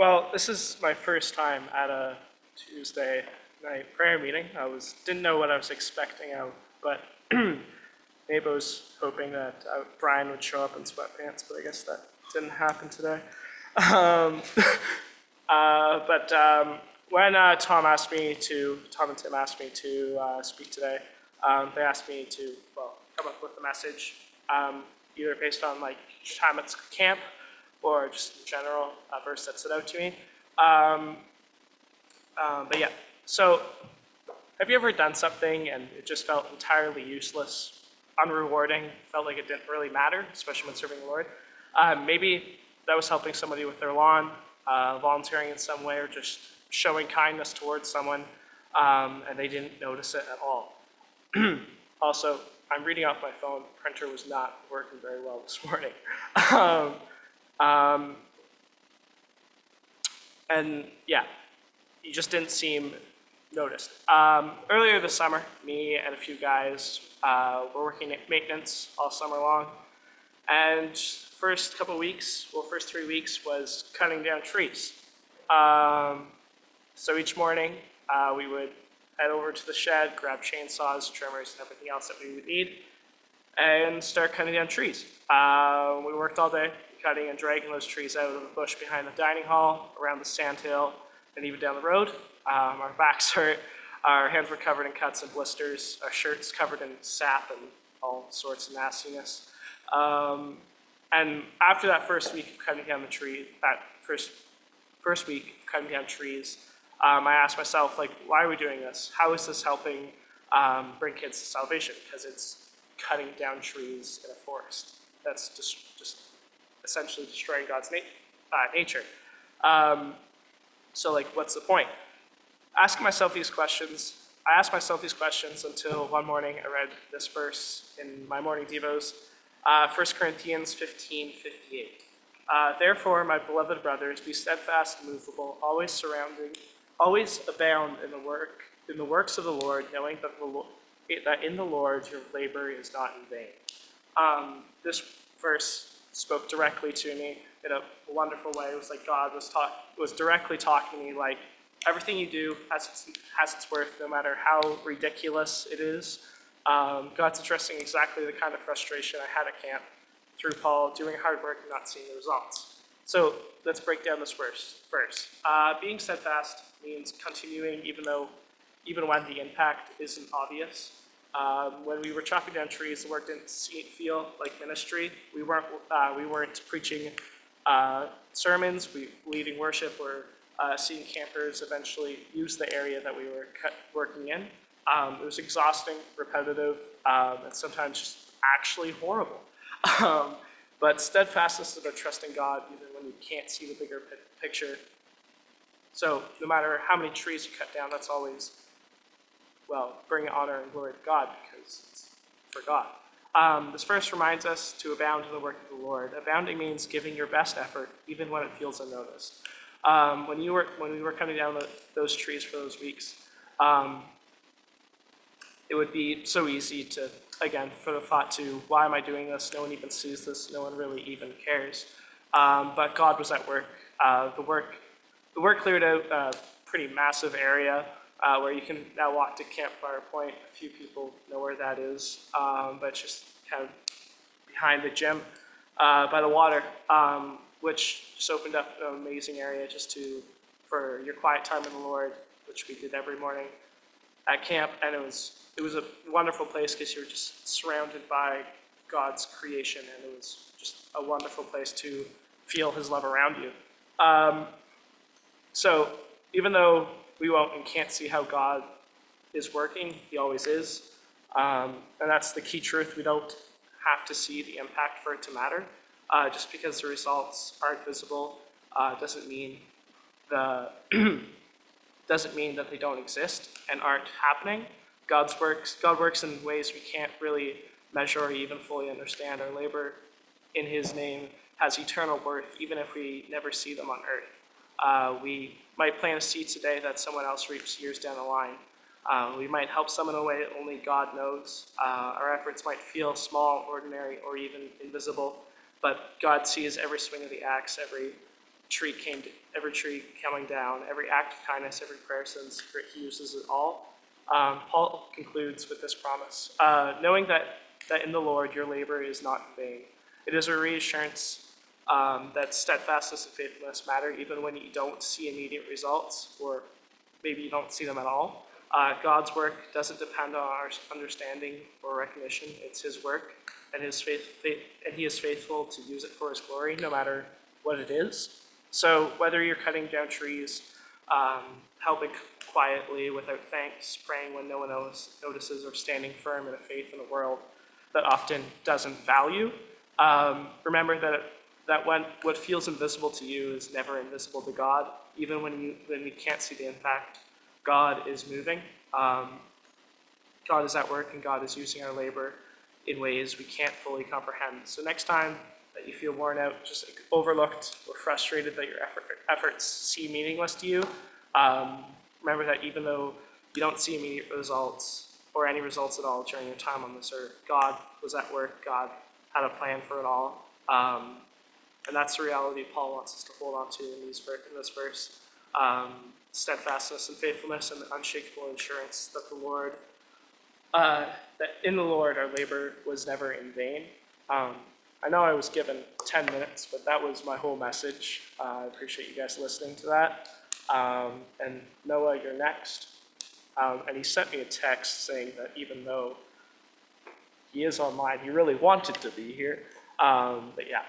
Well, this is my first time at a Tuesday night prayer meeting. Didn't know what I was expecting out, but maybe I was hoping that Brian would show up in sweatpants, but I guess that didn't happen today. Um, but when Tom and Tim asked me to speak today, they asked me to, come up with a message, either based on like time at camp or just in general, a verse that stood out to me. But yeah, so have you ever done something and it just felt entirely useless, unrewarding, felt like it didn't really matter, especially when serving the Lord? Maybe that was helping somebody with their lawn, volunteering in some way, or just showing kindness towards someone, and they didn't notice it at all. Also, I'm reading off my phone. Printer was not working very well this morning. And yeah, you just didn't seem noticed. Earlier this summer, me and a few guys were working at maintenance all summer long. And first 3 weeks was cutting down trees. So each morning, we would head over to the shed, grab chainsaws, trimmers, and everything else that we would need, and start cutting down trees. We worked all day cutting and dragging those trees out of the bush behind the dining hall, around the sandhill, and even down the road. Our backs hurt, our hands were covered in cuts and blisters, our shirts covered in sap and all sorts of nastiness. And after that first week of cutting down the tree, that first week of cutting down trees, I asked myself, like, why are we doing this? How is this helping bring kids to salvation? Because it's cutting down trees in a forest. That's just essentially destroying God's nature. So, like, what's the point? I asked myself these questions until one morning I read this verse in my morning devos, 1 Corinthians 15:58. Therefore, my beloved brothers, be steadfast and immovable, always abound in the works of the Lord, knowing that in the Lord your labor is not in vain. This verse spoke directly to me in a wonderful way. It was like God was directly talking to me, like, everything you do has its worth, no matter how ridiculous it is. God's addressing exactly the kind of frustration I had at camp through Paul doing hard work and not seeing the results. So let's break down this verse. Being steadfast means continuing even when the impact isn't obvious. When we were chopping down trees, the work didn't feel like ministry. We weren't preaching sermons, leading worship, or seeing campers eventually use the area that we were working in. It was exhausting, repetitive, and sometimes just actually horrible. But steadfastness is about trusting God even when you can't see the bigger picture. So no matter how many trees you cut down, that's always, bring honor and glory to God, because it's for God. This verse reminds us to abound in the work of the Lord. Abounding means giving your best effort, even when it feels unnoticed. When we were cutting down those trees for those weeks, it would be so easy to, again, for the thought to, why am I doing this? No one even sees this. No one really even cares. But God was at work. The work cleared out a pretty massive area where you can now walk to Campfire Point. A few people know where that is, but it's just kind of behind the gym by the water, which just opened up an amazing area for your quiet time in the Lord, which we did every morning at camp. And it was a wonderful place because you're just surrounded by God's creation, and it was just a wonderful place to feel his love around you. So even though we won't and can't see how God is working, he always is. And that's the key truth. We don't have to see the impact for it to matter. Just because the results aren't visible doesn't mean that they don't exist and aren't happening. God works in ways we can't really measure or even fully understand. Our labor in his name has eternal worth, even if we never see them on earth. We might plant a seed today that someone else reaps years down the line. We might help someone in a way that only God knows. Our efforts might feel small, ordinary, or even invisible, but God sees every swing of the axe, every tree coming down, every act of kindness, every prayer since he uses it all. Paul concludes with this promise, knowing that in the Lord your labor is not in vain. It is a reassurance that steadfastness and faithfulness matter even when you don't see immediate results, or maybe you don't see them at all. God's work doesn't depend on our understanding or recognition. It's his work, and he is faithful to use it for his glory, no matter what it is. So whether you're cutting down trees, helping quietly without thanks, praying when no one else notices, or standing firm in a faith in a world that often doesn't value, remember that what feels invisible to you is never invisible to God. Even when we can't see the impact, God is moving. God is at work, and God is using our labor in ways we can't fully comprehend. So next time that you feel worn out, just overlooked, or frustrated that your efforts seem meaningless to you, remember that even though you don't see immediate results, or any results at all during your time on this earth, God was at work. God had a plan for it all. And that's the reality Paul wants us to hold on to in this verse. Steadfastness and faithfulness, and the unshakable assurance that that in the Lord our labor was never in vain. I know I was given 10 minutes, but that was my whole message. I appreciate you guys listening to that. And Noah, you're next. And he sent me a text saying that even though he is online, he really wanted to be here. But yeah.